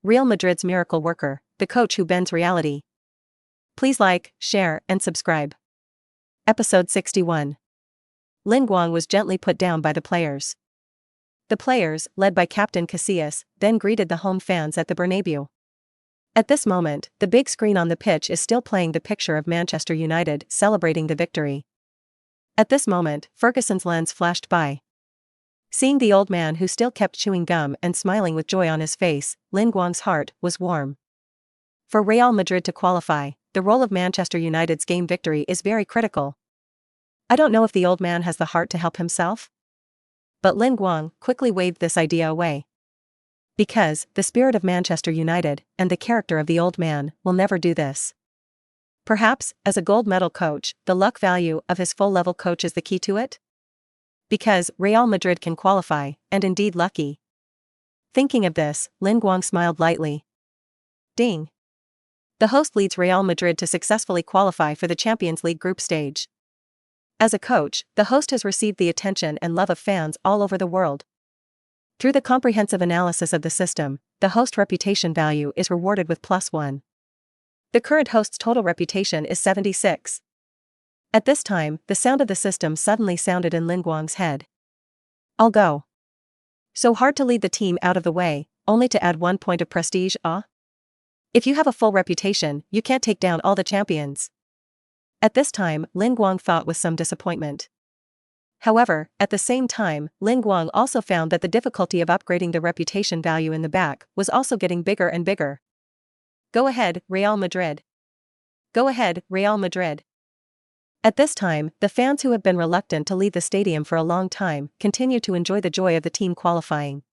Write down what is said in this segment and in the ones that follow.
Real Madrid's miracle worker, the coach who bends reality. Please like, share, and subscribe. Episode 61. Lin Guang was gently put down by the players. The players, led by Captain Casillas, then greeted the home fans at the Bernabeu. At this moment, the big screen on the pitch is still playing the picture of Manchester United celebrating the victory. At this moment, Ferguson's lens flashed by. Seeing the old man who still kept chewing gum and smiling with joy on his face, Lin Guang's heart was warm. For Real Madrid to qualify, the role of Manchester United's game victory is very critical. I don't know if the old man has the heart to help himself? But Lin Guang quickly waved this idea away. Because the spirit of Manchester United and the character of the old man will never do this. Perhaps, as a gold medal coach, the luck value of his full-level coach is the key to it? Because Real Madrid can qualify, and indeed lucky. Thinking of this, Lin Guang smiled lightly. Ding! The host leads Real Madrid to successfully qualify for the Champions League group stage. As a coach, the host has received the attention and love of fans all over the world. Through the comprehensive analysis of the system, the host reputation value is rewarded with +1. The current host's total reputation is 76. At this time, the sound of the system suddenly sounded in Lin Guang's head. I'll go. So hard to lead the team out of the way, only to add 1 point of prestige, ah? If you have a full reputation, you can't take down all the champions. At this time, Lin Guang thought with some disappointment. However, at the same time, Lin Guang also found that the difficulty of upgrading the reputation value in the back was also getting bigger and bigger. Go ahead, Real Madrid. Go ahead, Real Madrid. At this time, the fans who have been reluctant to leave the stadium for a long time continue to enjoy the joy of the team qualifying.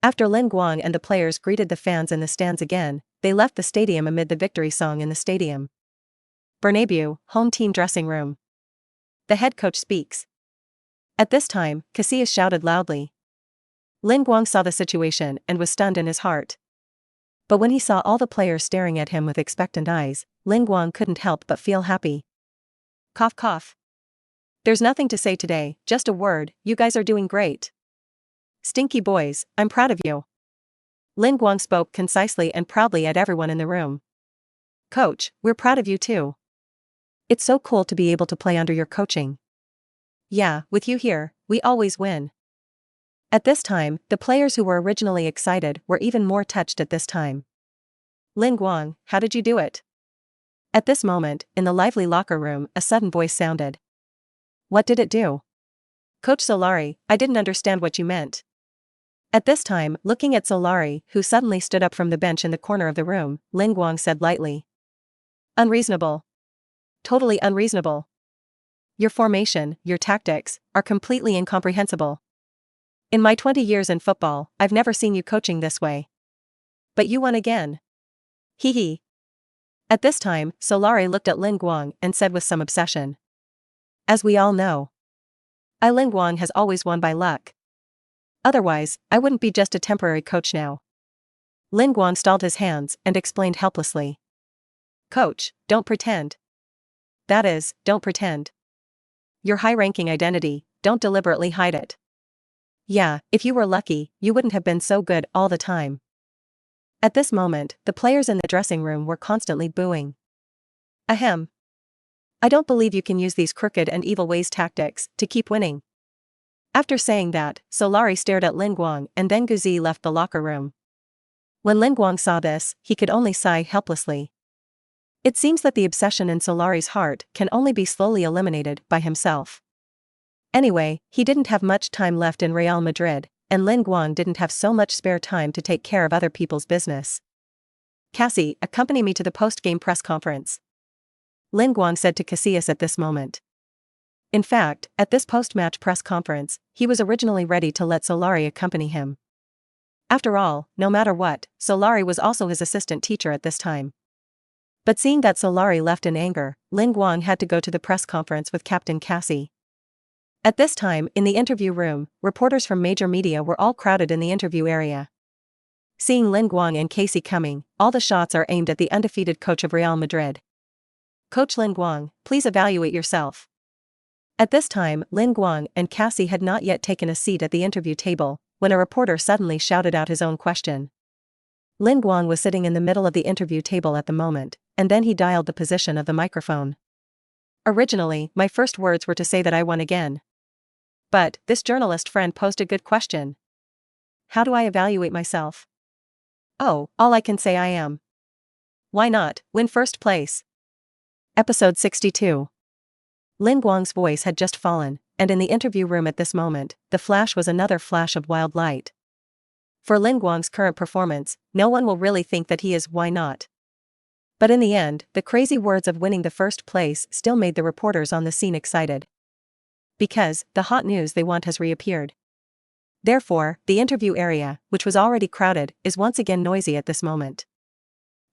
After Lin Guang and the players greeted the fans in the stands again, they left the stadium amid the victory song in the stadium. Bernabeu, home team dressing room. The head coach speaks. At this time, Casillas shouted loudly. Lin Guang saw the situation and was stunned in his heart. But when he saw all the players staring at him with expectant eyes, Lin Guang couldn't help but feel happy. Cough cough. There's nothing to say today, just a word, you guys are doing great. Stinky boys, I'm proud of you. Lin Guang spoke concisely and proudly at everyone in the room. Coach, we're proud of you too. It's so cool to be able to play under your coaching. Yeah, with you here, we always win. At this time, the players who were originally excited were even more touched at this time. Lin Guang, how did you do it? At this moment, in the lively locker room, a sudden voice sounded. What did it do? Coach Solari, I didn't understand what you meant. At this time, looking at Solari, who suddenly stood up from the bench in the corner of the room, Lin Guang said lightly. Unreasonable. Totally unreasonable. Your formation, your tactics, are completely incomprehensible. In my 20 years in football, I've never seen you coaching this way. But you won again. Hee hee. At this time, Solari looked at Lin Guang and said with some obsession. As we all know, Lin Guang has always won by luck. Otherwise, I wouldn't be just a temporary coach now. Lin Guang stalled his hands and explained helplessly. Coach, don't pretend. That is, don't pretend. Your high-ranking identity, don't deliberately hide it. Yeah, if you were lucky, you wouldn't have been so good all the time. At this moment, the players in the dressing room were constantly booing. Ahem. I don't believe you can use these crooked and evil ways tactics to keep winning. After saying that, Solari stared at Lin Guang and then Guzi left the locker room. When Lin Guang saw this, he could only sigh helplessly. It seems that the obsession in Solari's heart can only be slowly eliminated by himself. Anyway, he didn't have much time left in Real Madrid, and Lin Guang didn't have so much spare time to take care of other people's business. Cassie, accompany me to the post-game press conference. Lin Guang said to Casillas at this moment. In fact, at this post-match press conference, he was originally ready to let Solari accompany him. After all, no matter what, Solari was also his assistant teacher at this time. But seeing that Solari left in anger, Lin Guang had to go to the press conference with Captain Cassie. At this time, in the interview room, reporters from major media were all crowded in the interview area. Seeing Lin Guang and Cassie coming, all the shots are aimed at the undefeated coach of Real Madrid. Coach Lin Guang, please evaluate yourself. At this time, Lin Guang and Cassie had not yet taken a seat at the interview table, when a reporter suddenly shouted out his own question. Lin Guang was sitting in the middle of the interview table at the moment, and then he dialed the position of the microphone. Originally, my first words were to say that I won again. But, this journalist friend posed a good question. How do I evaluate myself? Oh, all I can say I am. Why not, win first place? Episode 62. Lin Guang's voice had just fallen, and in the interview room at this moment, the flash was another flash of wild light. For Lin Guang's current performance, no one will really think that he is why not. But in the end, the crazy words of winning the first place still made the reporters on the scene excited. Because, the hot news they want has reappeared. Therefore, the interview area, which was already crowded, is once again noisy at this moment.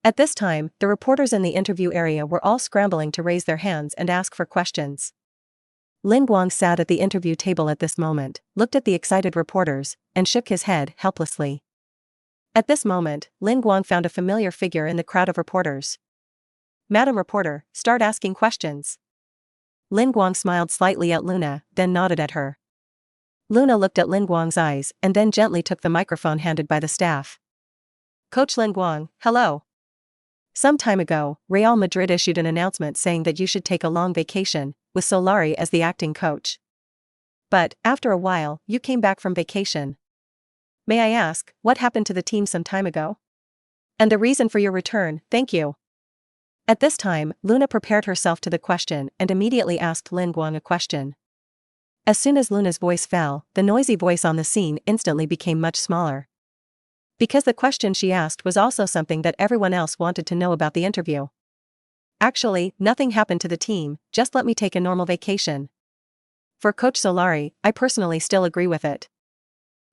At this time, the reporters in the interview area were all scrambling to raise their hands and ask for questions. Lin Guang sat at the interview table at this moment, looked at the excited reporters, and shook his head helplessly. At this moment, Lin Guang found a familiar figure in the crowd of reporters. "Madam Reporter, start asking questions." Lin Guang smiled slightly at Luna, then nodded at her. Luna looked at Lin Guang's eyes and then gently took the microphone handed by the staff. "Coach Lin Guang, hello. Some time ago, Real Madrid issued an announcement saying that you should take a long vacation, with Solari as the acting coach. But, after a while, you came back from vacation. May I ask, what happened to the team some time ago? And the reason for your return, thank you." At this time, Luna prepared herself to the question and immediately asked Lin Guang a question. As soon as Luna's voice fell, the noisy voice on the scene instantly became much smaller. Because the question she asked was also something that everyone else wanted to know about the interview. "Actually, nothing happened to the team, just let me take a normal vacation. For Coach Solari, I personally still agree with it."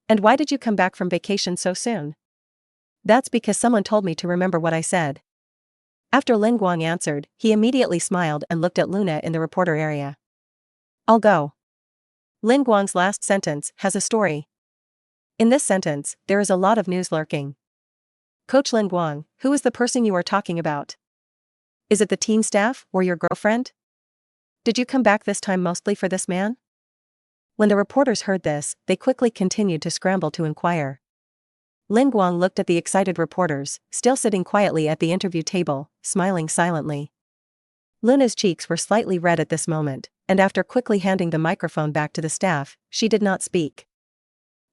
"And why did you come back from vacation so soon?" "That's because someone told me to remember what I said." After Lin Guang answered, he immediately smiled and looked at Luna in the reporter area. "I'll go." Lin Guang's last sentence has a story. In this sentence, there is a lot of news lurking. "Coach Lin Guang, who is the person you are talking about? Is it the team staff or your girlfriend? Did you come back this time mostly for this man?" When the reporters heard this, they quickly continued to scramble to inquire. Lin Guang looked at the excited reporters, still sitting quietly at the interview table, smiling silently. Luna's cheeks were slightly red at this moment, and after quickly handing the microphone back to the staff, she did not speak.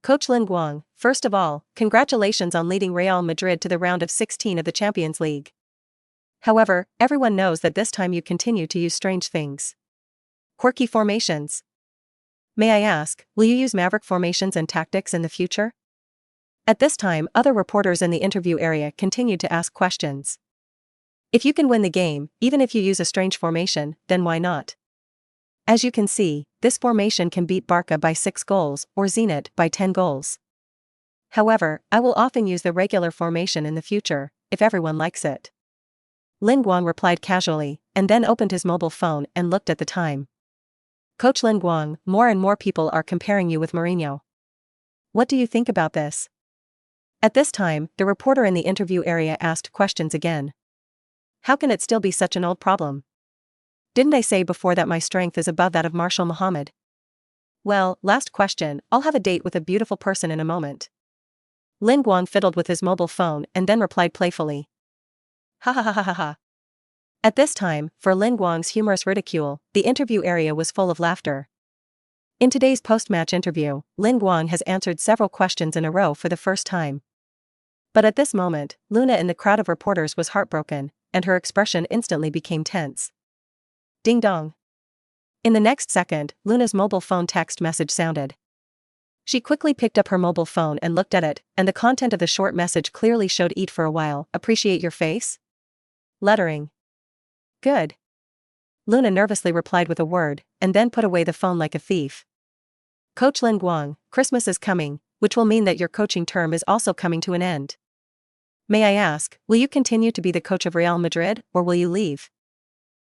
"Coach Lin Guang, first of all, congratulations on leading Real Madrid to the round of 16 of the Champions League. However, everyone knows that this time you continue to use strange things. Quirky formations. May I ask, will you use maverick formations and tactics in the future?" At this time, other reporters in the interview area continued to ask questions. "If you can win the game, even if you use a strange formation, then why not? As you can see, this formation can beat Barca by 6 goals or Zenit by 10 goals. However, I will often use the regular formation in the future, if everyone likes it." Lin Guang replied casually, and then opened his mobile phone and looked at the time. "Coach Lin Guang, more and more people are comparing you with Mourinho. What do you think about this?" At this time, the reporter in the interview area asked questions again. "How can it still be such an old problem? Didn't I say before that my strength is above that of Marshal Mohammed?" "Well, last question, I'll have a date with a beautiful person in a moment." Lin Guang fiddled with his mobile phone and then replied playfully. "Ha ha ha ha ha ha." At this time, for Lin Guang's humorous ridicule, the interview area was full of laughter. In today's post-match interview, Lin Guang has answered several questions in a row for the first time. But at this moment, Luna in the crowd of reporters was heartbroken, and her expression instantly became tense. Ding dong. In the next second, Luna's mobile phone text message sounded. She quickly picked up her mobile phone and looked at it, and the content of the short message clearly showed "Eat for a while, appreciate your face?" Lettering. "Good." Luna nervously replied with a word, and then put away the phone like a thief. "Coach Lin Guang, Christmas is coming, which will mean that your coaching term is also coming to an end. May I ask, will you continue to be the coach of Real Madrid, or will you leave?"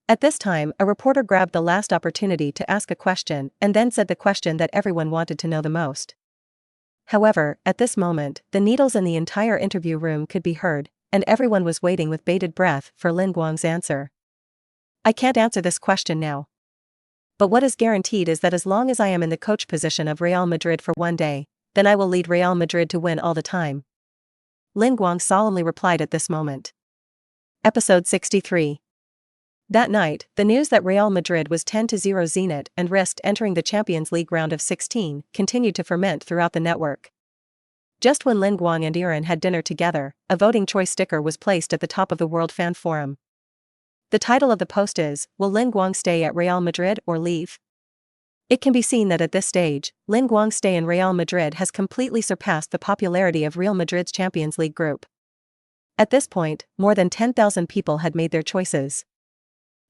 At this time, a reporter grabbed the last opportunity to ask a question and then said the question that everyone wanted to know the most. However, at this moment, the needles in the entire interview room could be heard, and everyone was waiting with bated breath for Lin Guang's answer. "I can't answer this question now. But what is guaranteed is that as long as I am in the coach position of Real Madrid for one day, then I will lead Real Madrid to win all the time. Lin Guang solemnly replied at this moment. Episode 63. That night, the news that Real Madrid was 10-0 Zenit and risked entering the Champions League round of 16 continued to ferment throughout the network. Just when Lin Guang and Iran had dinner together, a voting choice sticker was placed at the top of the World Fan Forum. The title of the post is, "Will Lin Guang stay at Real Madrid or leave?" It can be seen that at this stage, Lin Guang's stay in Real Madrid has completely surpassed the popularity of Real Madrid's Champions League group. At this point, more than 10,000 people had made their choices.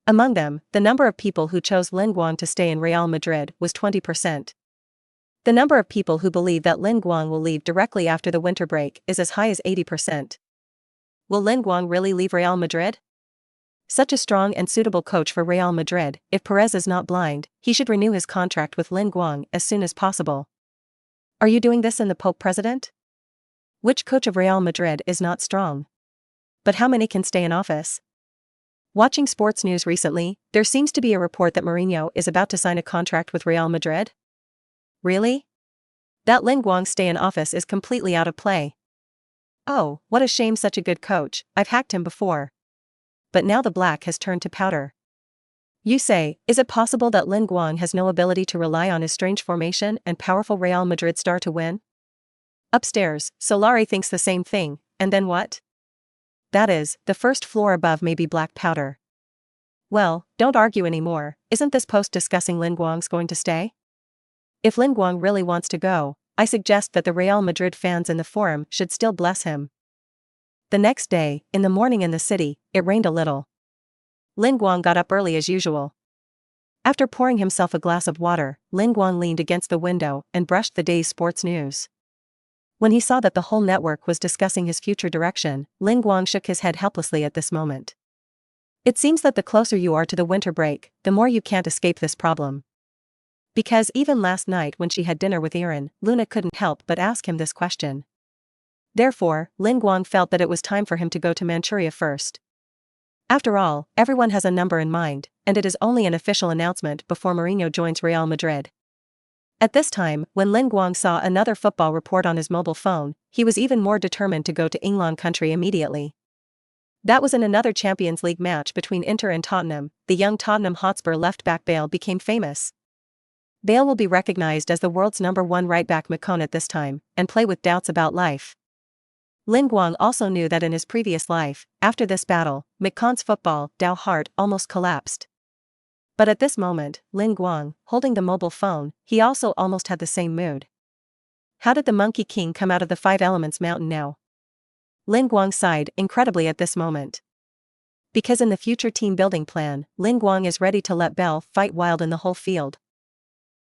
Among them, the number of people who chose Lin Guang to stay in Real Madrid was 20%. The number of people who believe that Lin Guang will leave directly after the winter break is as high as 80%. Will Lin Guang really leave Real Madrid? Such a strong and suitable coach for Real Madrid, if Perez is not blind, he should renew his contract with Lin Guang as soon as possible. Are you doing this in the Pope President? Which coach of Real Madrid is not strong? But how many can stay in office? Watching sports news recently, there seems to be a report that Mourinho is about to sign a contract with Real Madrid. Really? That Lin Guang's stay in office is completely out of play. Oh, what a shame, such a good coach, I've hacked him before. But now the black has turned to powder. You say, is it possible that Lin Guang has no ability to rely on his strange formation and powerful Real Madrid star to win? Upstairs, Solari thinks the same thing, and then what? That is, the first floor above may be black powder. Well, don't argue anymore, isn't this post discussing Lin Guang's going to stay? If Lin Guang really wants to go, I suggest that the Real Madrid fans in the forum should still bless him. The next day, in the morning in the city, it rained a little. Lin Guang got up early as usual. After pouring himself a glass of water, Lin Guang leaned against the window and brushed the day's sports news. When he saw that the whole network was discussing his future direction, Lin Guang shook his head helplessly at this moment. It seems that the closer you are to the winter break, the more you can't escape this problem. Because even last night when she had dinner with Iran, Luna couldn't help but ask him this question. Therefore, Lin Guang felt that it was time for him to go to Manchuria first. After all, everyone has a number in mind, and it is only an official announcement before Mourinho joins Real Madrid. At this time, when Lin Guang saw another football report on his mobile phone, he was even more determined to go to England country immediately. That was in another Champions League match between Inter and Tottenham. The young Tottenham Hotspur left-back Bale became famous. Bale will be recognized as the world's #1 right-back McCone at this time, and play with doubts about life. Lin Guang also knew that in his previous life, after this battle, McCone's football heart almost collapsed. But at this moment, Lin Guang, holding the mobile phone, he also almost had the same mood. How did the Monkey King come out of the Five Elements mountain now? Lin Guang sighed incredibly at this moment. Because in the future team building plan, Lin Guang is ready to let Bell fight wild in the whole field.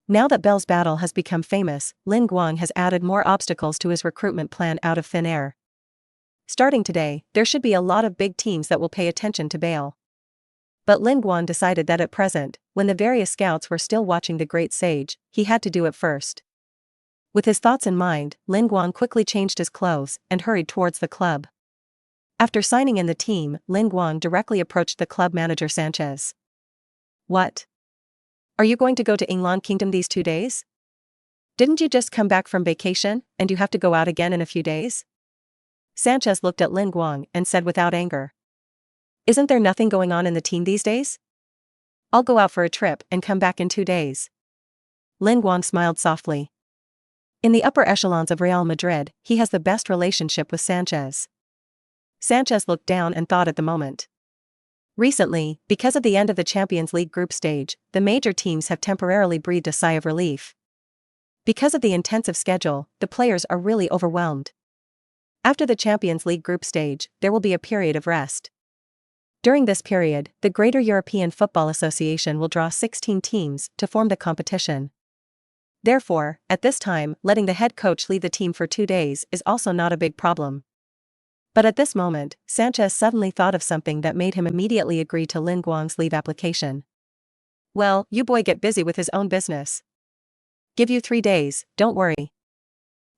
Now that Bell's battle has become famous, Lin Guang has added more obstacles to his recruitment plan out of thin air. Starting today, there should be a lot of big teams that will pay attention to Bale. But Lin Guang decided that at present, when the various scouts were still watching the great sage, he had to do it first. With his thoughts in mind, Lin Guang quickly changed his clothes and hurried towards the club. After signing in the team, Lin Guang directly approached the club manager Sanchez. What? Are you going to go to England Kingdom these 2 days? Didn't you just come back from vacation, and you have to go out again in a few days? Sanchez looked at Lin Guang and said without anger. Isn't there nothing going on in the team these days? I'll go out for a trip and come back in 2 days. Lin Guang smiled softly. In the upper echelons of Real Madrid, he has the best relationship with Sanchez. Sanchez looked down and thought at the moment. Recently, because of the end of the Champions League group stage, the major teams have temporarily breathed a sigh of relief. Because of the intensive schedule, the players are really overwhelmed. After the Champions League group stage, there will be a period of rest. During this period, the Greater European Football Association will draw 16 teams to form the competition. Therefore, at this time, letting the head coach lead the team for 2 days is also not a big problem. But at this moment, Sanchez suddenly thought of something that made him immediately agree to Lin Guang's leave application. Well, you boy get busy with his own business. Give you 3 days, don't worry.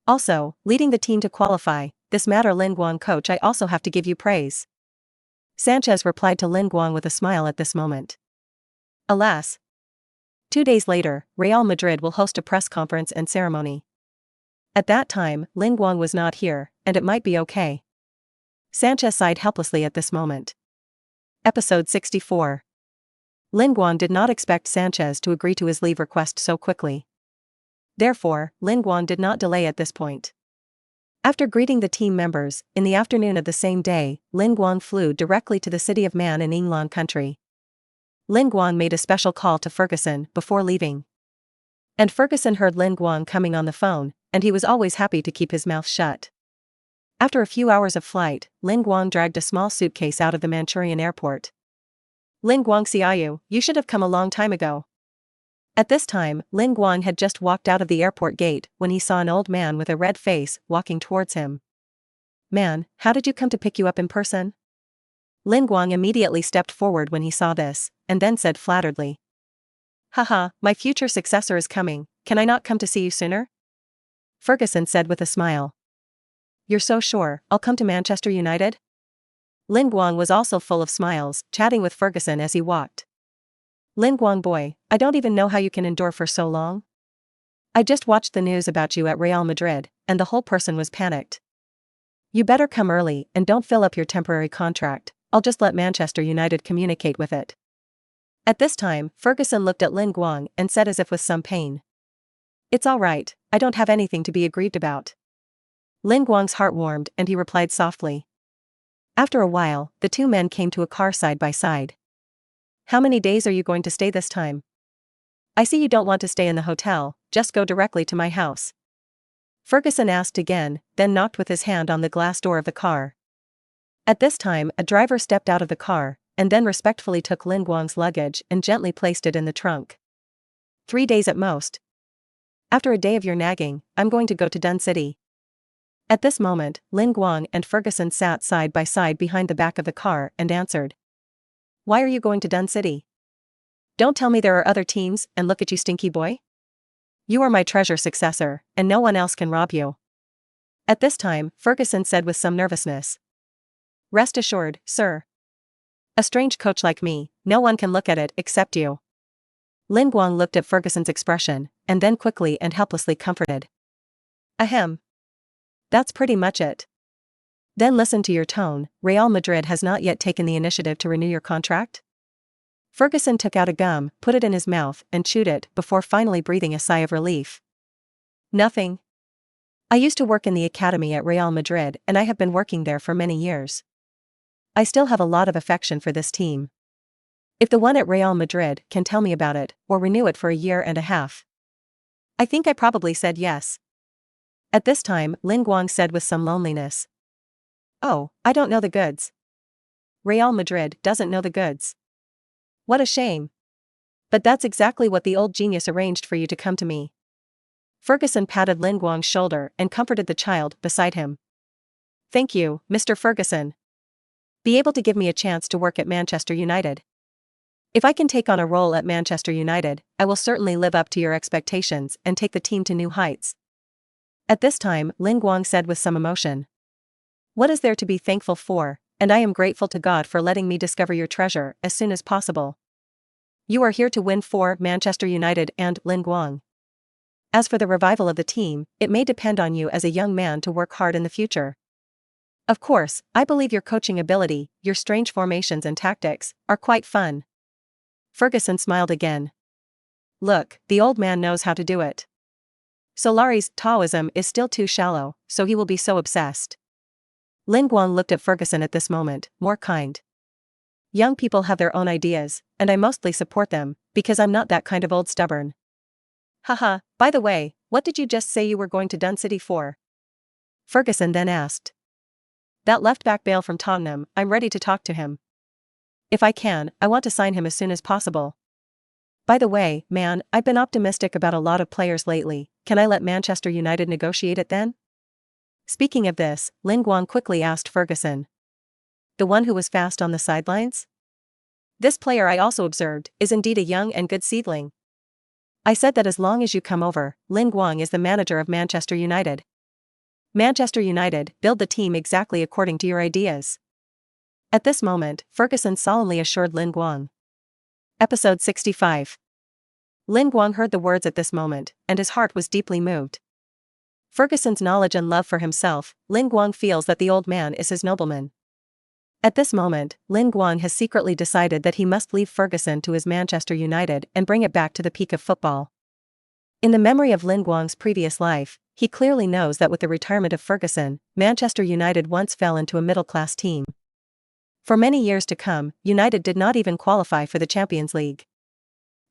Also, leading the team to qualify, this matter Lin Guang coach, I also have to give you praise. Sanchez replied to Lin Guang with a smile at this moment. Alas. 2 days later, Real Madrid will host a press conference and ceremony. At that time, Lin Guang was not here, and it might be okay. Sanchez sighed helplessly at this moment. Episode 64. Lin Guang did not expect Sanchez to agree to his leave request so quickly. Therefore, Lin Guang did not delay at this point. After greeting the team members, in the afternoon of the same day, Lin Guang flew directly to the city of Man in Yinglan country. Lin Guang made a special call to Ferguson before leaving. And Ferguson heard Lin Guang coming on the phone, and he was always happy to keep his mouth shut. After a few hours of flight, Lin Guang dragged a small suitcase out of the Manchurian airport. Lin Guang Xiaoyu, you should have come a long time ago. At this time, Lin Guang had just walked out of the airport gate when he saw an old man with a red face walking towards him. Man, how did you come to pick you up in person? Lin Guang immediately stepped forward when he saw this, and then said flatteredly. Haha, my future successor is coming, can I not come to see you sooner? Ferguson said with a smile. You're so sure, I'll come to Manchester United? Lin Guang was also full of smiles, chatting with Ferguson as he walked. Lin Guang boy, I don't even know how you can endure for so long. I just watched the news about you at Real Madrid, and the whole person was panicked. You better come early and don't fill up your temporary contract, I'll just let Manchester United communicate with it. At this time, Ferguson looked at Lin Guang and said as if with some pain. It's all right, I don't have anything to be aggrieved about. Lin Guang's heart warmed and he replied softly. After a while, the two men came to a car side by side. How many days are you going to stay this time? I see you don't want to stay in the hotel, just go directly to my house. Ferguson asked again, then knocked with his hand on the glass door of the car. At this time, a driver stepped out of the car, and then respectfully took Lin Guang's luggage and gently placed it in the trunk. 3 days at most. After a day of your nagging, I'm going to go to Dun City. At this moment, Lin Guang and Ferguson sat side by side behind the back of the car and answered. Why are you going to Dun City? Don't tell me there are other teams, and look at you stinky boy. You are my treasure successor, and no one else can rob you. At this time, Ferguson said with some nervousness. Rest assured, sir. A strange coach like me, no one can look at it except you. Lin Guang looked at Ferguson's expression, and then quickly and helplessly comforted. Ahem. That's pretty much it. Then listen to your tone, Real Madrid has not yet taken the initiative to renew your contract? Ferguson took out a gum, put it in his mouth, and chewed it before finally breathing a sigh of relief. Nothing. I used to work in the academy at Real Madrid and I have been working there for many years. I still have a lot of affection for this team. If the one at Real Madrid can tell me about it, or renew it for a year and a half. I think I probably said yes. At this time, Lin Guang said with some loneliness. Oh, I don't know the goods. Real Madrid doesn't know the goods. What a shame. But that's exactly what the old genius arranged for you to come to me. Ferguson patted Lin Guang's shoulder and comforted the child beside him. Thank you, Mr. Ferguson. Be able to give me a chance to work at Manchester United. If I can take on a role at Manchester United, I will certainly live up to your expectations and take the team to new heights. At this time, Lin Guang said with some emotion. What is there to be thankful for, and I am grateful to God for letting me discover your treasure as soon as possible. You are here to win for Manchester United and Lin Guang. As for the revival of the team, it may depend on you as a young man to work hard in the future. Of course, I believe your coaching ability, your strange formations and tactics, are quite fun. Ferguson smiled again. Look, the old man knows how to do it. Solari's Taoism is still too shallow, so he will be so obsessed. Lin Guang looked at Ferguson at this moment, more kind. Young people have their own ideas, and I mostly support them, because I'm not that kind of old stubborn. Haha, by the way, what did you just say you were going to Dun City for? Ferguson then asked. That left-back Bale from Tottenham, I'm ready to talk to him. If I can, I want to sign him as soon as possible. By the way, man, I've been optimistic about a lot of players lately, can I let Manchester United negotiate it then? Speaking of this, Lin Guang quickly asked Ferguson. The one who was fast on the sidelines? This player I also observed, is indeed a young and good seedling. I said that as long as you come over, Lin Guang is the manager of Manchester United. Manchester United, build the team exactly according to your ideas. At this moment, Ferguson solemnly assured Lin Guang. Episode 65. Lin Guang heard the words at this moment, and his heart was deeply moved. Ferguson's knowledge and love for himself, Lin Guang feels that the old man is his nobleman. At this moment, Lin Guang has secretly decided that he must leave Ferguson to his Manchester United and bring it back to the peak of football. In the memory of Lin Guang's previous life, he clearly knows that with the retirement of Ferguson, Manchester United once fell into a middle-class team. For many years to come, United did not even qualify for the Champions League.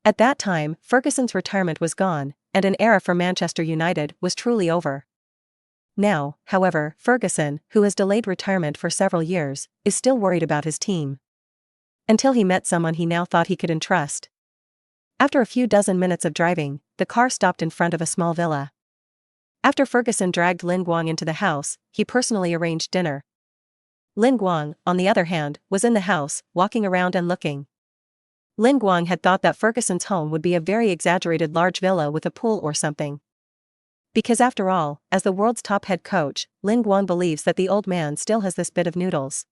At that time, Ferguson's retirement was gone, and an era for Manchester United was truly over. Now, however, Ferguson, who has delayed retirement for several years, is still worried about his team. Until he met someone he now thought he could entrust. After a few dozen minutes of driving, the car stopped in front of a small villa. After Ferguson dragged Lin Guang into the house, he personally arranged dinner. Lin Guang, on the other hand, was in the house, walking around and looking. Lin Guang had thought that Ferguson's home would be a very exaggerated large villa with a pool or something. Because after all, as the world's top head coach, Lin Guang believes that the old man still has this bit of noodles.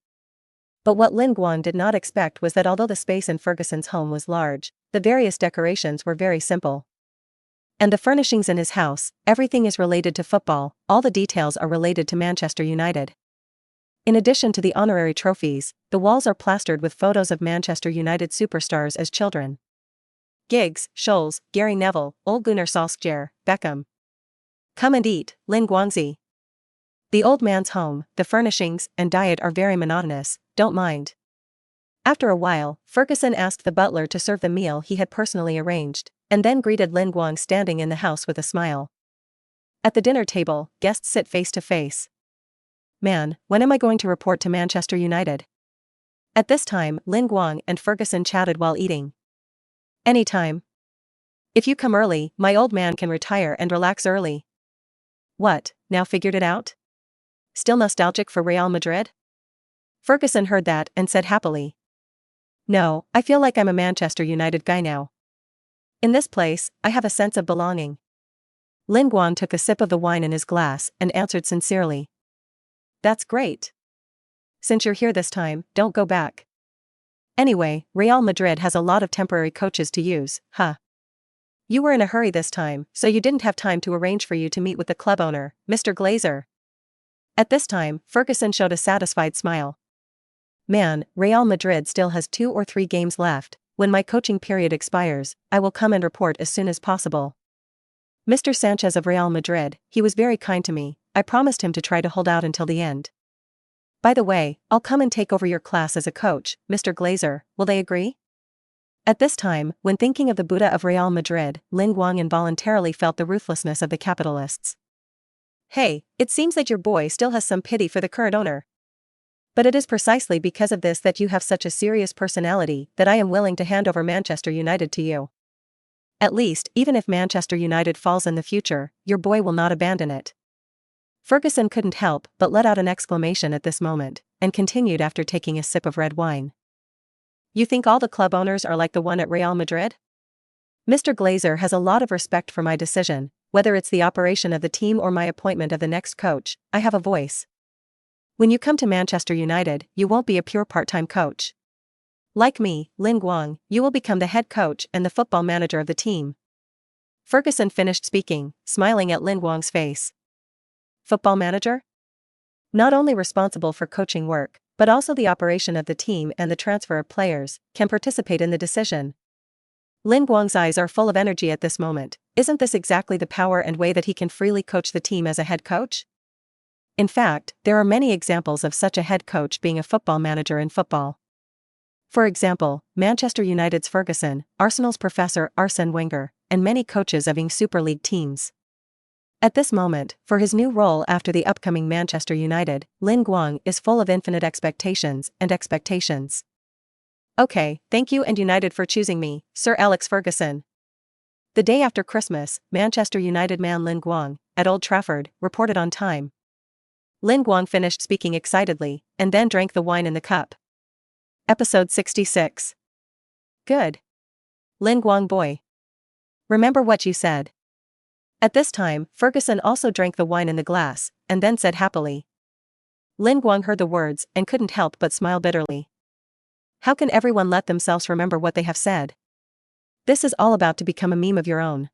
But what Lin Guang did not expect was that although the space in Ferguson's home was large, the various decorations were very simple. And the furnishings in his house, everything is related to football, all the details are related to Manchester United. In addition to the honorary trophies, the walls are plastered with photos of Manchester United superstars as children. Giggs, Scholes, Gary Neville, Ole Gunnar Solskjaer, Beckham. Come and eat, Lin Guangzi. The old man's home, the furnishings, and diet are very monotonous, don't mind. After a while, Ferguson asked the butler to serve the meal he had personally arranged, and then greeted Lin Guang standing in the house with a smile. At the dinner table, guests sit face to face. Man, when am I going to report to Manchester United? At this time, Lin Guang and Ferguson chatted while eating. Anytime. If you come early, my old man can retire and relax early. What, now figured it out? Still nostalgic for Real Madrid? Ferguson heard that and said happily. No, I feel like I'm a Manchester United guy now. In this place, I have a sense of belonging. Lin Guang took a sip of the wine in his glass and answered sincerely. That's great. Since you're here this time, don't go back. Anyway, Real Madrid has a lot of temporary coaches to use, huh? You were in a hurry this time, so you didn't have time to arrange for you to meet with the club owner, Mr. Glazer. At this time, Ferguson showed a satisfied smile. Man, Real Madrid still has 2 or 3 games left. When my coaching period expires, I will come and report as soon as possible. Mr. Sanchez of Real Madrid, he was very kind to me. I promised him to try to hold out until the end. By the way, I'll come and take over your class as a coach, Mr. Glazer, will they agree? At this time, when thinking of the Buddha of Real Madrid, Lin Guang involuntarily felt the ruthlessness of the capitalists. Hey, it seems that your boy still has some pity for the current owner. But it is precisely because of this that you have such a serious personality that I am willing to hand over Manchester United to you. At least, even if Manchester United falls in the future, your boy will not abandon it. Ferguson couldn't help but let out an exclamation at this moment, and continued after taking a sip of red wine. You think all the club owners are like the one at Real Madrid? Mr. Glazer has a lot of respect for my decision, whether it's the operation of the team or my appointment of the next coach, I have a voice. When you come to Manchester United, you won't be a pure part-time coach. Like me, Lin Guang, you will become the head coach and the football manager of the team. Ferguson finished speaking, smiling at Lin Guang's face. Football manager? Not only responsible for coaching work, but also the operation of the team and the transfer of players, can participate in the decision. Lin Guang's eyes are full of energy at this moment. Isn't this exactly the power and way that he can freely coach the team as a head coach? In fact, there are many examples of such a head coach being a football manager in football. For example, Manchester United's Ferguson, Arsenal's Professor Arsene Wenger, and many coaches of Super League teams. At this moment, for his new role after the upcoming Manchester United, Lin Guang is full of infinite expectations and expectations. Okay, thank you and United for choosing me, Sir Alex Ferguson. The day after Christmas, Manchester United man Lin Guang, at Old Trafford, reported on time. Lin Guang finished speaking excitedly, and then drank the wine in the cup. Episode 66. Good. Lin Guang boy. Remember what you said. At this time, Ferguson also drank the wine in the glass, and then said happily. Lin Guang heard the words and couldn't help but smile bitterly. How can everyone let themselves remember what they have said? This is all about to become a meme of your own.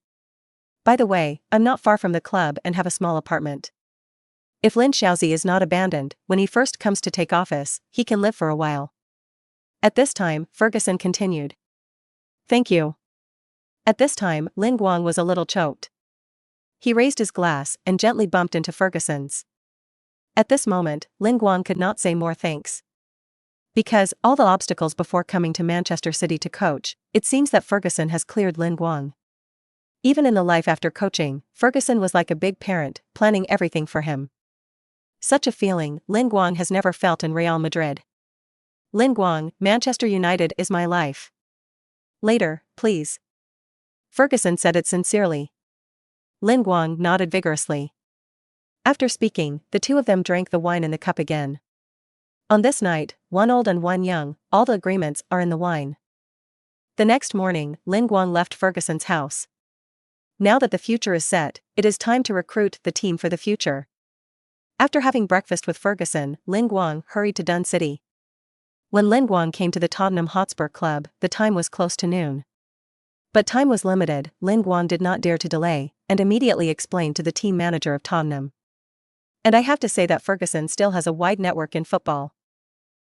By the way, I'm not far from the club and have a small apartment. If Lin Xiaozi is not abandoned, when he first comes to take office, he can live for a while. At this time, Ferguson continued. Thank you. At this time, Lin Guang was a little choked. He raised his glass and gently bumped into Ferguson's. At this moment, Lin Guang could not say more thanks. Because, all the obstacles before coming to Manchester City to coach, it seems that Ferguson has cleared Lin Guang. Even in the life after coaching, Ferguson was like a big parent, planning everything for him. Such a feeling Lin Guang has never felt in Real Madrid. Lin Guang, Manchester United is my life. Later, please. Ferguson said it sincerely. Lin Guang nodded vigorously. After speaking, the two of them drank the wine in the cup again. On this night, one old and one young, all the agreements are in the wine. The next morning, Lin Guang left Ferguson's house. Now that the future is set, it is time to recruit the team for the future. After having breakfast with Ferguson, Lin Guang hurried to Dun City. When Lin Guang came to the Tottenham Hotspur club, the time was close to noon. But time was limited. Lin Guang did not dare to delay, and immediately explained to the team manager of Tottenham. And I have to say that Ferguson still has a wide network in football.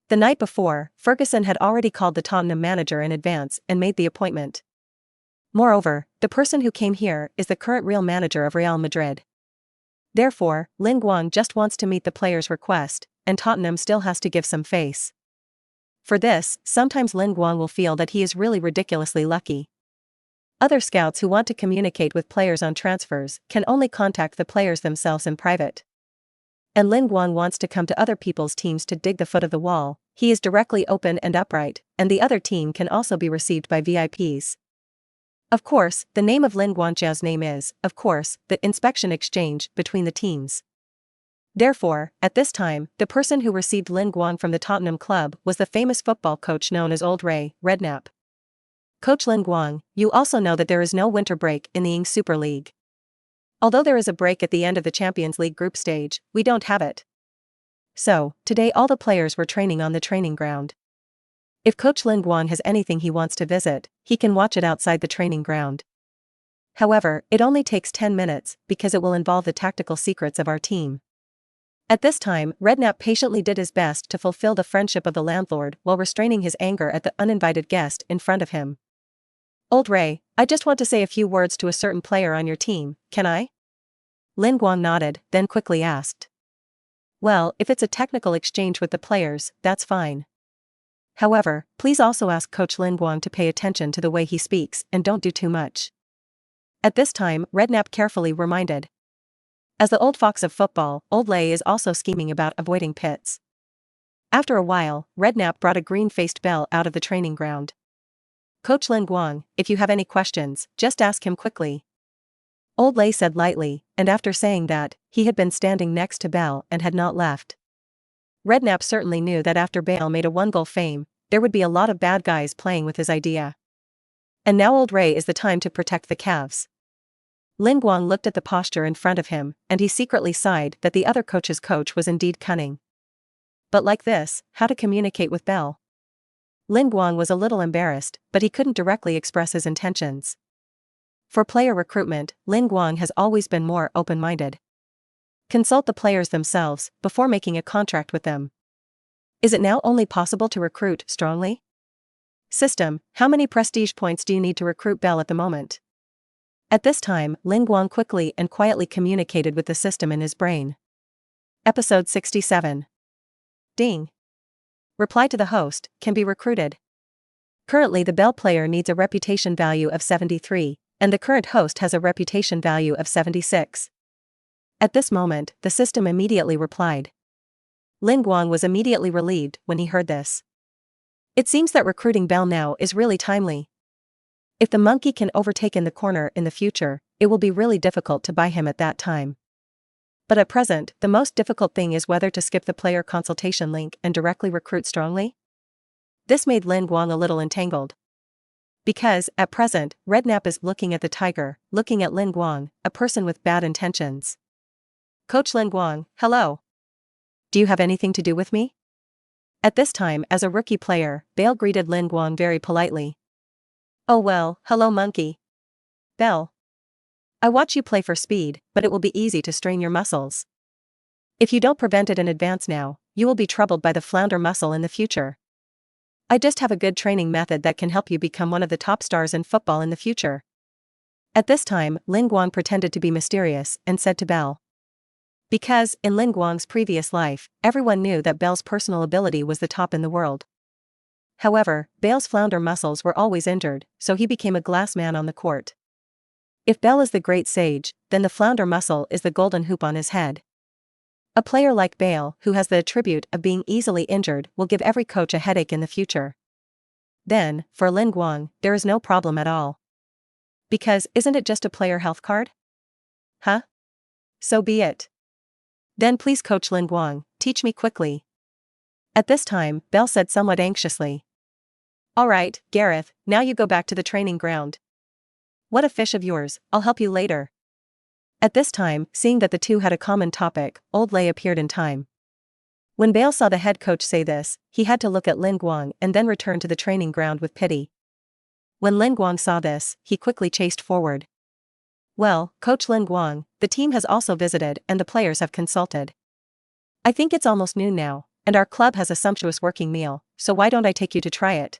The night before, Ferguson had already called the Tottenham manager in advance and made the appointment. Moreover, the person who came here is the current real manager of Real Madrid. Therefore, Lin Guang just wants to meet the player's request, and Tottenham still has to give some face. For this, sometimes Lin Guang will feel that he is really ridiculously lucky. Other scouts who want to communicate with players on transfers can only contact the players themselves in private. And Lin Guang wants to come to other people's teams to dig the foot of the wall. He is directly open and upright, and the other team can also be received by VIPs. Of course, the name of Lin Guang's name is, of course, the inspection exchange between the teams. Therefore, at this time, the person who received Lin Guang from the Tottenham club was the famous football coach known as Old Ray, Redknapp. Coach Lin Guang, you also know that there is no winter break in the Ing Super League. Although there is a break at the end of the Champions League group stage, we don't have it. So, today all the players were training on the training ground. If Coach Lin Guang has anything he wants to visit, he can watch it outside the training ground. However, it only takes 10 minutes, because it will involve the tactical secrets of our team. At this time, Redknapp patiently did his best to fulfill the friendship of the landlord while restraining his anger at the uninvited guest in front of him. Old Ray, I just want to say a few words to a certain player on your team, can I? Lin Guang nodded, then quickly asked. Well, if it's a technical exchange with the players, that's fine. However, please also ask Coach Lin Guang to pay attention to the way he speaks and don't do too much. At this time, Redknapp carefully reminded. As the old fox of football, Old Lay is also scheming about avoiding pits. After a while, Redknapp brought a green-faced bell out of the training ground. Coach Lin Guang, if you have any questions, just ask him quickly. Old Lay said lightly, and after saying that, he had been standing next to Bell and had not left. Redknapp certainly knew that after Bale made a one-goal fame, there would be a lot of bad guys playing with his idea. And now Old Ray is the time to protect the Cavs. Lin Guang looked at the posture in front of him, and he secretly sighed that the other coach's coach was indeed cunning. But like this, how to communicate with Bell? Lin Guang was a little embarrassed, but he couldn't directly express his intentions. For player recruitment, Lin Guang has always been more open-minded. Consult the players themselves before making a contract with them. Is it now only possible to recruit strongly? System, how many prestige points do you need to recruit Bell at the moment? At this time, Lin Guang quickly and quietly communicated with the system in his brain. Episode 67. Ding. Reply to the host, can be recruited. Currently the Bell player needs a reputation value of 73, and the current host has a reputation value of 76. At this moment, the system immediately replied. Lin Guang was immediately relieved when he heard this. It seems that recruiting Bell now is really timely. If the monkey can overtake in the corner in the future, it will be really difficult to buy him at that time. But at present, the most difficult thing is whether to skip the player consultation link and directly recruit strongly. This made Lin Guang a little entangled. Because, at present, Redknapp is looking at the tiger, looking at Lin Guang, a person with bad intentions. Coach Lin Guang, hello. Do you have anything to do with me? At this time, as a rookie player, Bale greeted Lin Guang very politely. Oh well, hello monkey. Bell. I watch you play for speed, but it will be easy to strain your muscles. If you don't prevent it in advance now, you will be troubled by the flounder muscle in the future. I just have a good training method that can help you become one of the top stars in football in the future. At this time, Lin Guang pretended to be mysterious and said to Bell. Because, in Lin Guang's previous life, everyone knew that Bell's personal ability was the top in the world. However, Bale's flounder muscles were always injured, so he became a glass man on the court. If Bell is the great sage, then the flounder muscle is the golden hoop on his head. A player like Bale, who has the attribute of being easily injured, will give every coach a headache in the future. Then, for Lin Guang, there is no problem at all. Because, isn't it just a player health card? Huh? So be it. Then please Coach Lin Guang, teach me quickly. At this time, Bell said somewhat anxiously. Alright, Gareth, now you go back to the training ground. What a fish of yours, I'll help you later. At this time, seeing that the two had a common topic, Old Lay appeared in time. When Bale saw the head coach say this, he had to look at Lin Guang and then return to the training ground with pity. When Lin Guang saw this, he quickly chased forward. Well, Coach Lin Guang, the team has also visited and the players have consulted. I think it's almost noon now, and our club has a sumptuous working meal, so why don't I take you to try it?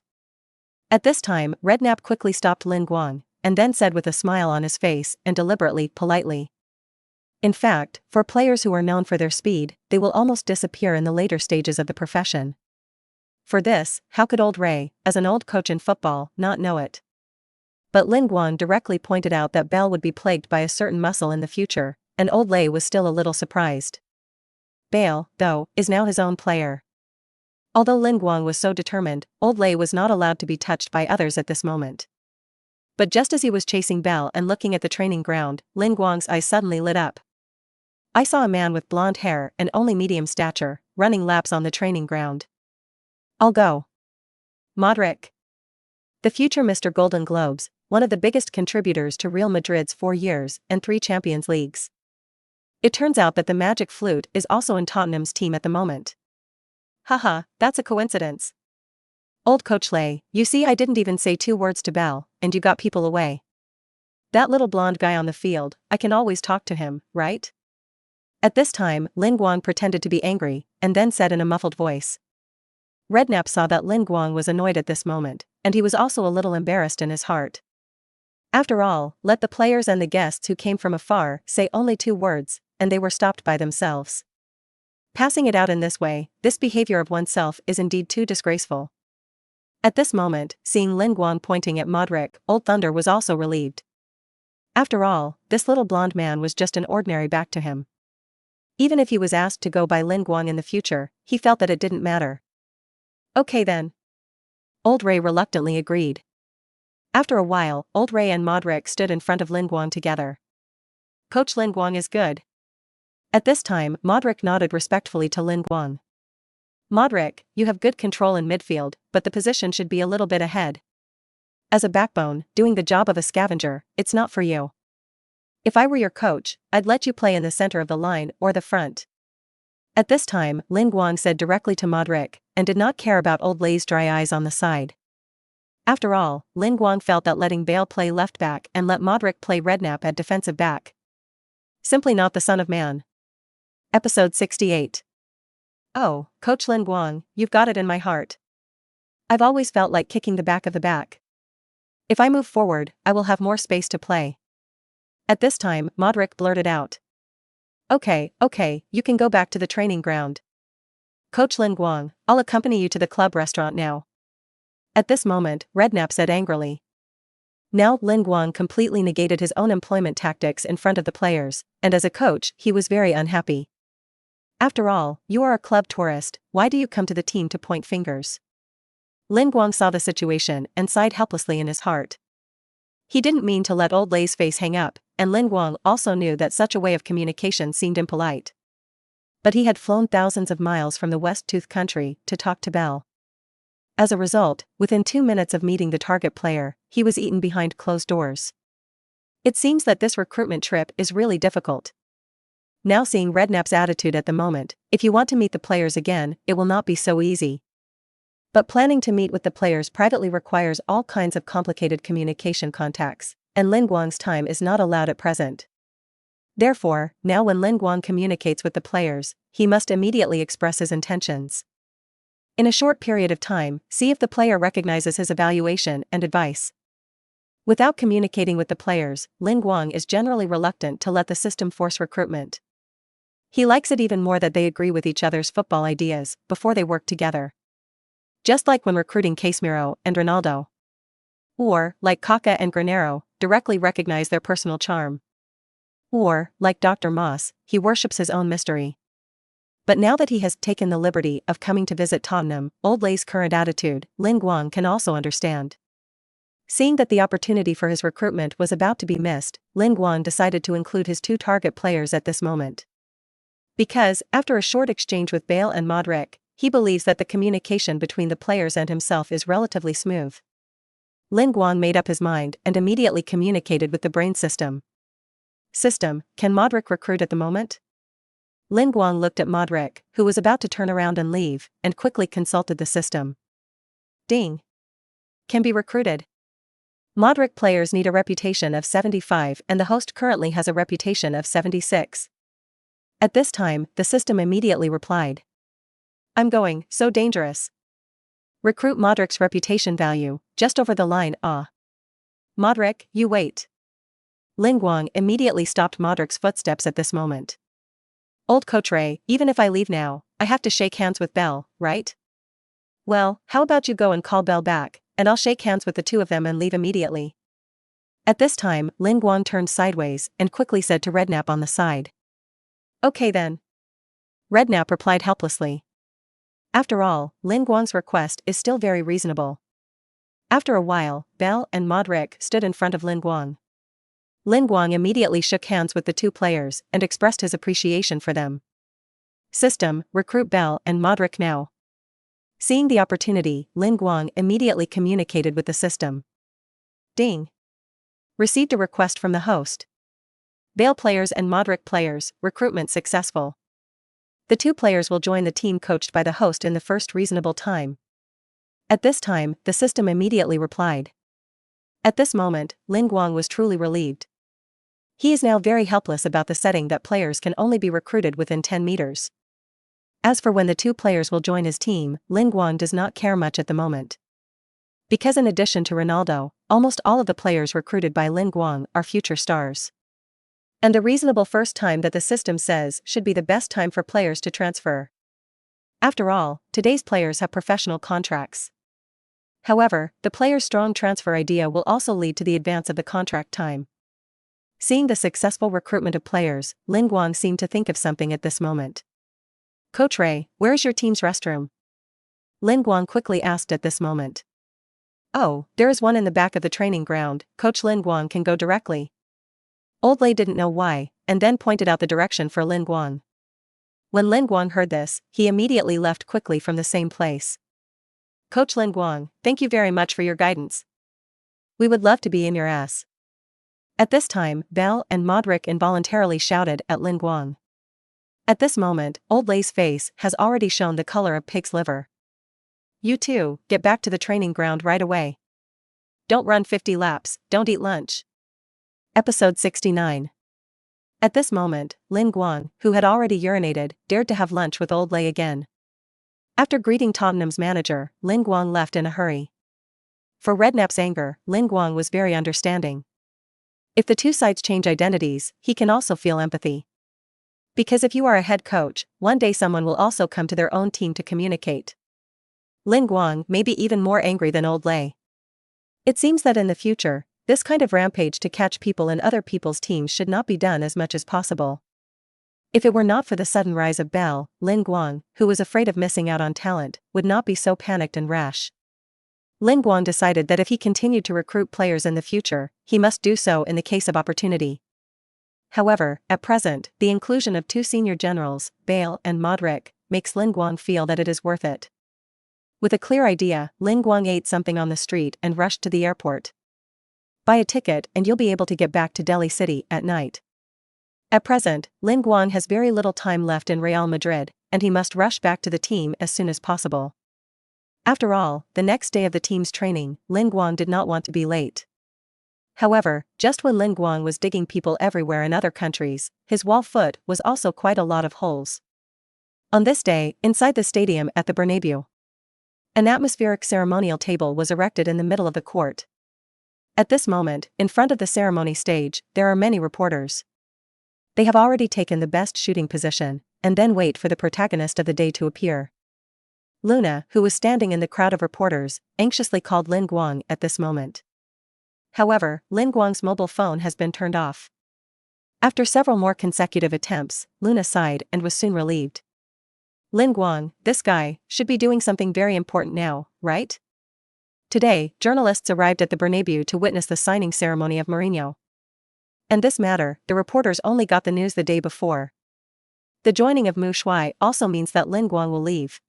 At this time, Redknapp quickly stopped Lin Guang, and then said with a smile on his face and deliberately politely. In fact, for players who are known for their speed, they will almost disappear in the later stages of the profession. For this, how could Old Ray, as an old coach in football, not know it? But Lin Guang directly pointed out that Bell would be plagued by a certain muscle in the future, and Old Lay was still a little surprised. Bale, though, is now his own player. Although Lin Guang was so determined, Old Lay was not allowed to be touched by others at this moment. But just as he was chasing Bell and looking at the training ground, Lin Guang's eyes suddenly lit up. I saw a man with blonde hair and only medium stature, running laps on the training ground. I'll go. Modric. The future Mr. Golden Globes, one of the biggest contributors to Real Madrid's 4 years and 3 Champions Leagues. It turns out that the Magic Flute is also in Tottenham's team at the moment. Haha, that's a coincidence. Old Coach Lay, you see I didn't even say 2 words to Bell, and you got people away. That little blonde guy on the field, I can always talk to him, right? At this time, Lin Guang pretended to be angry, and then said in a muffled voice. Redknapp saw that Lin Guang was annoyed at this moment, and he was also a little embarrassed in his heart. After all, let the players and the guests who came from afar say only 2 words, and they were stopped by themselves. Passing it out in this way, this behavior of oneself is indeed too disgraceful. At this moment, seeing Lin Guang pointing at Modric, Old Thunder was also relieved. After all, this little blonde man was just an ordinary back to him. Even if he was asked to go by Lin Guang in the future, he felt that it didn't matter. Okay then. Old Ray reluctantly agreed. After a while, Old Ray and Modric stood in front of Lin Guang together. Coach Lin Guang is good. At this time, Modric nodded respectfully to Lin Guang. Modric, you have good control in midfield, but the position should be a little bit ahead. As a backbone, doing the job of a scavenger, it's not for you. If I were your coach, I'd let you play in the center of the line or the front. At this time, Lin Guang said directly to Modric, and did not care about Old Lay's dry eyes on the side. After all, Lin Guang felt that letting Bale play left back and let Modric play Redknapp at defensive back. Simply not the son of man. Episode 68. Oh, Coach Lin Guang, you've got it in my heart. I've always felt like kicking the back of the back. If I move forward, I will have more space to play. At this time, Modric blurted out. Okay, you can go back to the training ground. Coach Lin Guang, I'll accompany you to the club restaurant now. At this moment, Redknapp said angrily. Now Lin Guang completely negated his own employment tactics in front of the players, and as a coach, he was very unhappy. After all, you are a club tourist, why do you come to the team to point fingers? Lin Guang saw the situation and sighed helplessly in his heart. He didn't mean to let Old Lay's face hang up, and Lin Guang also knew that such a way of communication seemed impolite. But he had flown thousands of miles from the West Tooth country to talk to Bell. As a result, within 2 minutes of meeting the target player, he was eaten behind closed doors. It seems that this recruitment trip is really difficult. Now seeing Redknapp's attitude at the moment, if you want to meet the players again, it will not be so easy. But planning to meet with the players privately requires all kinds of complicated communication contacts, and Lin Guang's time is not allowed at present. Therefore, now when Lin Guang communicates with the players, he must immediately express his intentions. In a short period of time, see if the player recognizes his evaluation and advice. Without communicating with the players, Lin Guang is generally reluctant to let the system force recruitment. He likes it even more that they agree with each other's football ideas before they work together. Just like when recruiting Casemiro and Ronaldo. Or, like Kaka and Granero, directly recognize their personal charm. Or, like Dr. Moss, he worships his own mystery. But now that he has taken the liberty of coming to visit Tottenham, Old Lay's current attitude, Lin Guang can also understand. Seeing that the opportunity for his recruitment was about to be missed, Lin Guang decided to include his two target players at this moment. Because, after a short exchange with Bale and Modric, he believes that the communication between the players and himself is relatively smooth. Lin Guang made up his mind and immediately communicated with the brain system. System, can Modric recruit at the moment? Lin Guang looked at Modric, who was about to turn around and leave, and quickly consulted the system. Ding. Can be recruited. Modric players need a reputation of 75 and the host currently has a reputation of 76. At this time, the system immediately replied. I'm going, so dangerous. Recruit Modric's reputation value, just over the line, ah. Modric, you wait. Lin Guang immediately stopped Modric's footsteps at this moment. Old Coach Ray, even if I leave now, I have to shake hands with Bell, right? Well, how about you go and call Bell back, and I'll shake hands with the two of them and leave immediately. At this time, Lin Guang turned sideways and quickly said to Redknapp on the side. Okay then. Redknapp replied helplessly. After all, Lin Guang's request is still very reasonable. After a while, Bell and Modric stood in front of Lin Guang. Lin Guang immediately shook hands with the two players and expressed his appreciation for them. System, recruit Bell and Modric now. Seeing the opportunity, Lin Guang immediately communicated with the system. Ding. Received a request from the host. Bale players and Modric players, recruitment successful. The two players will join the team coached by the host in the first reasonable time. At this time, the system immediately replied. At this moment, Lin Guang was truly relieved. He is now very helpless about the setting that players can only be recruited within 10 meters. As for when the two players will join his team, Lin Guang does not care much at the moment. Because in addition to Ronaldo, almost all of the players recruited by Lin Guang are future stars. And the reasonable first time that the system says should be the best time for players to transfer. After all, today's players have professional contracts. However, the player's strong transfer idea will also lead to the advance of the contract time. Seeing the successful recruitment of players, Lin Guang seemed to think of something at this moment. Coach Ray, where is your team's restroom? Lin Guang quickly asked at this moment. Oh, there is one in the back of the training ground, Coach Lin Guang can go directly. Old Lay didn't know why, and then pointed out the direction for Lin Guang. When Lin Guang heard this, he immediately left quickly from the same place. Coach Lin Guang, thank you very much for your guidance. We would love to be in your ass. At this time, Bell and Modric involuntarily shouted at Lin Guang. At this moment, Old Lay's face has already shown the color of pig's liver. You two, get back to the training ground right away. Don't run 50 laps, don't eat lunch. Episode 69. At this moment, Lin Guang, who had already urinated, dared to have lunch with Old Lay again. After greeting Tottenham's manager, Lin Guang left in a hurry. For Redknapp's anger, Lin Guang was very understanding. If the two sides change identities, he can also feel empathy. Because if you are a head coach, one day someone will also come to their own team to communicate. Lin Guang may be even more angry than Old Lay. It seems that in the future, this kind of rampage to catch people in other people's teams should not be done as much as possible. If it were not for the sudden rise of Bell, Lin Guang, who was afraid of missing out on talent, would not be so panicked and rash. Lin Guang decided that if he continued to recruit players in the future, he must do so in the case of opportunity. However, at present, the inclusion of two senior generals, Bale and Modric, makes Lin Guang feel that it is worth it. With a clear idea, Lin Guang ate something on the street and rushed to the airport. Buy a ticket and you'll be able to get back to Delhi City at night. At present, Lin Guang has very little time left in Real Madrid, and he must rush back to the team as soon as possible. After all, the next day of the team's training, Lin Guang did not want to be late. However, just when Lin Guang was digging people everywhere in other countries, his wall foot was also quite a lot of holes. On this day, inside the stadium at the Bernabeu, an atmospheric ceremonial table was erected in the middle of the court. At this moment, in front of the ceremony stage, there are many reporters. They have already taken the best shooting position, and then wait for the protagonist of the day to appear. Luna, who was standing in the crowd of reporters, anxiously called Lin Guang at this moment. However, Lin Guang's mobile phone has been turned off. After several more consecutive attempts, Luna sighed and was soon relieved. Lin Guang, this guy, should be doing something very important now, right? Today, journalists arrived at the Bernabeu to witness the signing ceremony of Mourinho. And this matter, the reporters only got the news the day before. The joining of Mu Shuai also means that Lin Guang will leave.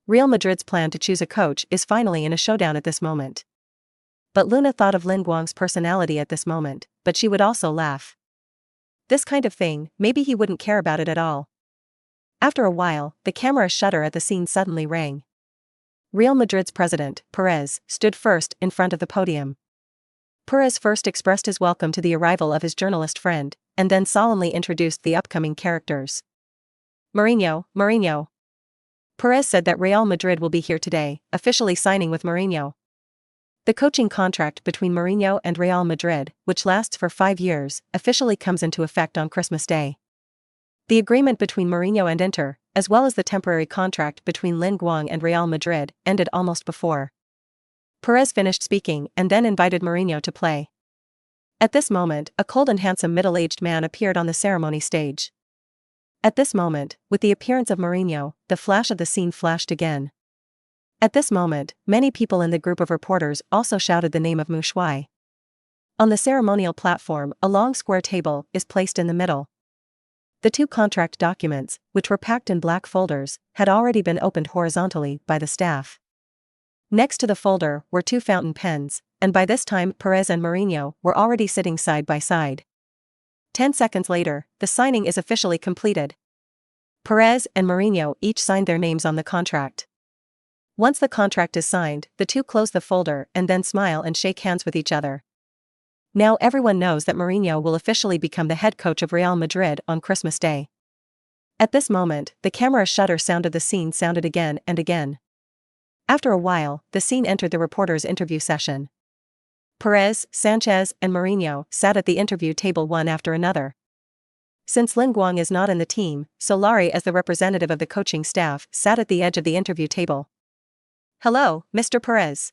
Real Madrid's plan to choose a coach is finally in a showdown at this moment. But Luna thought of Lin Guang's personality at this moment, but she would also laugh. This kind of thing, maybe he wouldn't care about it at all. After a while, the camera shutter at the scene suddenly rang. Real Madrid's president, Perez, stood first in front of the podium. Perez first expressed his welcome to the arrival of his journalist friend, and then solemnly introduced the upcoming characters. Mourinho. Perez said that Real Madrid will be here today, officially signing with Mourinho. The coaching contract between Mourinho and Real Madrid, which lasts for 5 years, officially comes into effect on Christmas Day. The agreement between Mourinho and Inter, as well as the temporary contract between Lin Guang and Real Madrid, ended almost before Perez finished speaking and then invited Mourinho to play. At this moment, a cold and handsome middle-aged man appeared on the ceremony stage. At this moment, with the appearance of Mourinho, the flash of the scene flashed again. At this moment, many people in the group of reporters also shouted the name of Mu Shuai. On the ceremonial platform, a long square table is placed in the middle. The 2 contract documents, which were packed in black folders, had already been opened horizontally by the staff. Next to the folder were 2 fountain pens, and by this time Perez and Mourinho were already sitting side by side. 10 seconds later, the signing is officially completed. Perez and Mourinho each signed their names on the contract. Once the contract is signed, the 2 close the folder and then smile and shake hands with each other. Now everyone knows that Mourinho will officially become the head coach of Real Madrid on Christmas Day. At this moment, the camera shutter sound of the scene sounded again and again. After a while, the scene entered the reporters' interview session. Perez, Sanchez, and Mourinho sat at the interview table one after another. Since Lin Guang is not in the team, Solari, as the representative of the coaching staff, sat at the edge of the interview table. Hello, Mr. Perez.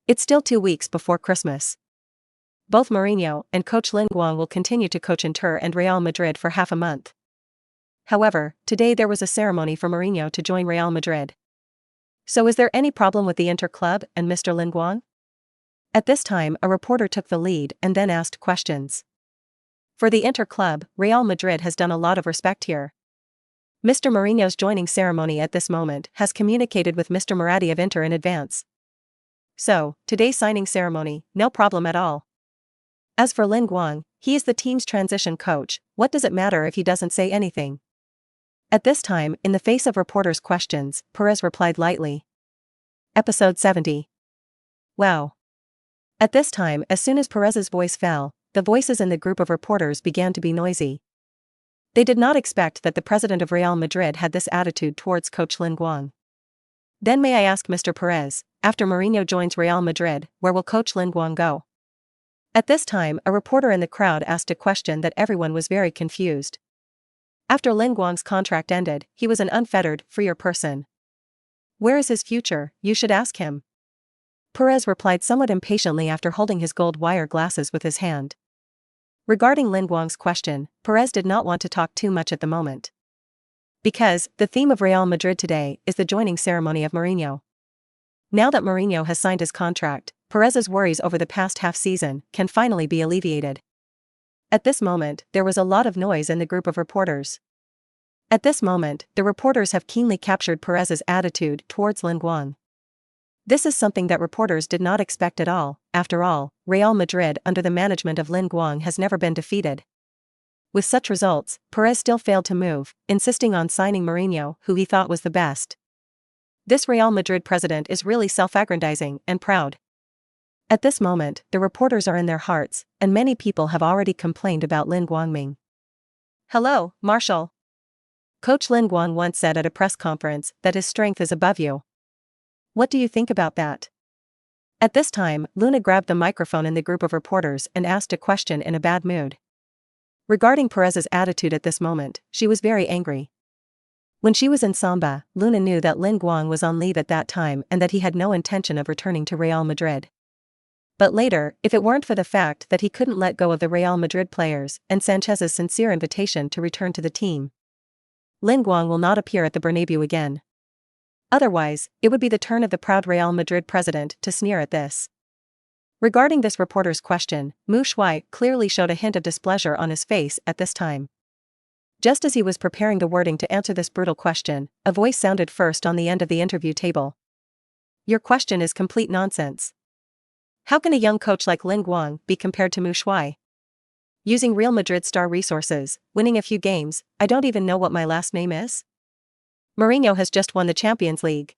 It's still 2 weeks before Christmas. Both Mourinho and coach Lin Guang will continue to coach Inter and Real Madrid for half a month. However, today there was a ceremony for Mourinho to join Real Madrid. So is there any problem with the Inter club and Mr. Lin Guang? At this time, a reporter took the lead and then asked questions. For the Inter club, Real Madrid has done a lot of respect here. Mr. Mourinho's joining ceremony at this moment has communicated with Mr. Moratti of Inter in advance. So, today's signing ceremony, no problem at all. As for Lin Guang, he is the team's transition coach. What does it matter if he doesn't say anything? At this time, in the face of reporters' questions, Perez replied lightly. Episode 70. Wow. At this time, as soon as Perez's voice fell, the voices in the group of reporters began to be noisy. They did not expect that the president of Real Madrid had this attitude towards coach Lin Guang. Then may I ask Mr. Perez, after Mourinho joins Real Madrid, where will coach Lin Guang go? At this time, a reporter in the crowd asked a question that everyone was very confused. After Lin Guang's contract ended, he was an unfettered, freer person. Where is his future? You should ask him. Perez replied somewhat impatiently after holding his gold wire glasses with his hand. Regarding Lin Guang's question, Perez did not want to talk too much at the moment. Because, the theme of Real Madrid today is the joining ceremony of Mourinho. Now that Mourinho has signed his contract, Perez's worries over the past half-season can finally be alleviated. At this moment, there was a lot of noise in the group of reporters. At this moment, the reporters have keenly captured Perez's attitude towards Lin Guang. This is something that reporters did not expect at all. After all, Real Madrid under the management of Lin Guang has never been defeated. With such results, Perez still failed to move, insisting on signing Mourinho, who he thought was the best. This Real Madrid president is really self-aggrandizing and proud. At this moment, the reporters are in their hearts, and many people have already complained about Lin Guangming. Hello, Marshall. Coach Lin Guang once said at a press conference that his strength is above you. What do you think about that? At this time, Luna grabbed the microphone in the group of reporters and asked a question in a bad mood. Regarding Perez's attitude at this moment, she was very angry. When she was in Samba, Luna knew that Lin Guang was on leave at that time and that he had no intention of returning to Real Madrid. But later, if it weren't for the fact that he couldn't let go of the Real Madrid players and Sanchez's sincere invitation to return to the team, Lin Guang will not appear at the Bernabeu again. Otherwise, it would be the turn of the proud Real Madrid president to sneer at this. Regarding this reporter's question, Mu Shui clearly showed a hint of displeasure on his face at this time. Just as he was preparing the wording to answer this brutal question, a voice sounded first on the end of the interview table. Your question is complete nonsense. How can a young coach like Lin Guang be compared to Mu Shui? Using Real Madrid star resources, winning a few games, I don't even know what my last name is? Mourinho has just won the Champions League.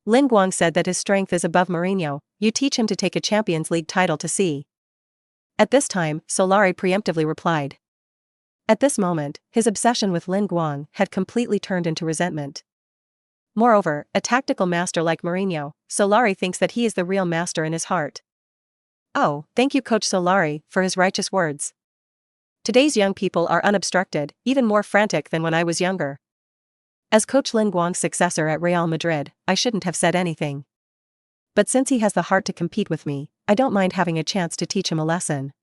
Lin Guang said that his strength is above Mourinho. You teach him to take a Champions League title to see. At this time, Solari preemptively replied. At this moment, his obsession with Lin Guang had completely turned into resentment. Moreover, a tactical master like Mourinho, Solari thinks that he is the real master in his heart. Oh, thank you Coach Solari for his righteous words. Today's young people are unobstructed, even more frantic than when I was younger. As Coach Lin Guang's successor at Real Madrid, I shouldn't have said anything. But since he has the heart to compete with me, I don't mind having a chance to teach him a lesson.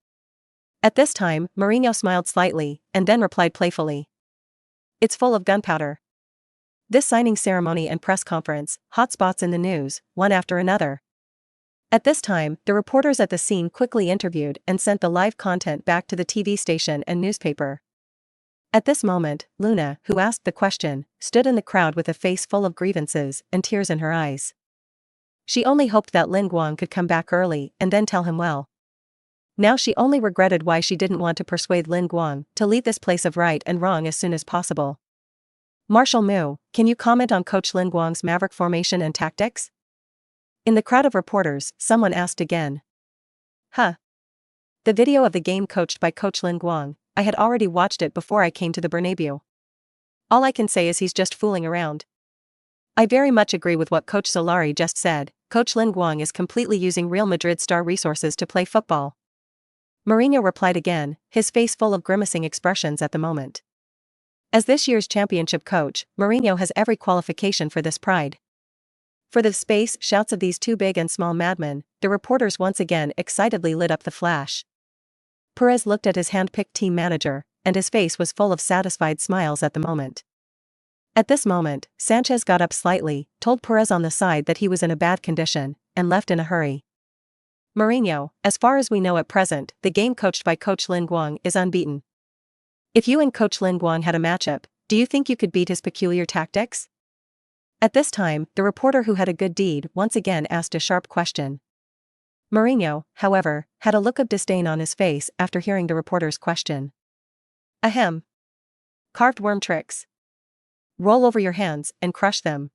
At this time, Mourinho smiled slightly, and then replied playfully. It's full of gunpowder. This signing ceremony and press conference, hotspots in the news, one after another. At this time, the reporters at the scene quickly interviewed and sent the live content back to the TV station and newspaper. At this moment, Luna, who asked the question, stood in the crowd with a face full of grievances and tears in her eyes. She only hoped that Lin Guang could come back early and then tell him well. Now she only regretted why she didn't want to persuade Lin Guang to leave this place of right and wrong as soon as possible. Marshal Mu, can you comment on Coach Lin Guang's maverick formation and tactics? In the crowd of reporters, someone asked again. The video of the game coached by Coach Lin Guang, I had already watched it before I came to the Bernabeu. All I can say is he's just fooling around. I very much agree with what Coach Solari just said. Coach Lin Guang is completely using Real Madrid star resources to play football. Mourinho replied again, his face full of grimacing expressions at the moment. As this year's championship coach, Mourinho has every qualification for this pride. For the space shouts of these two big and small madmen, the reporters once again excitedly lit up the flash. Perez looked at his hand-picked team manager, and his face was full of satisfied smiles at the moment. At this moment, Sanchez got up slightly, told Perez on the side that he was in a bad condition, and left in a hurry. Mourinho, as far as we know at present, the game coached by Coach Lin Guang is unbeaten. If you and Coach Lin Guang had a matchup, do you think you could beat his peculiar tactics? At this time, the reporter who had a good deed once again asked a sharp question. Mourinho, however, had a look of disdain on his face after hearing the reporter's question. Ahem. Carved worm tricks. Roll over your hands and crush them.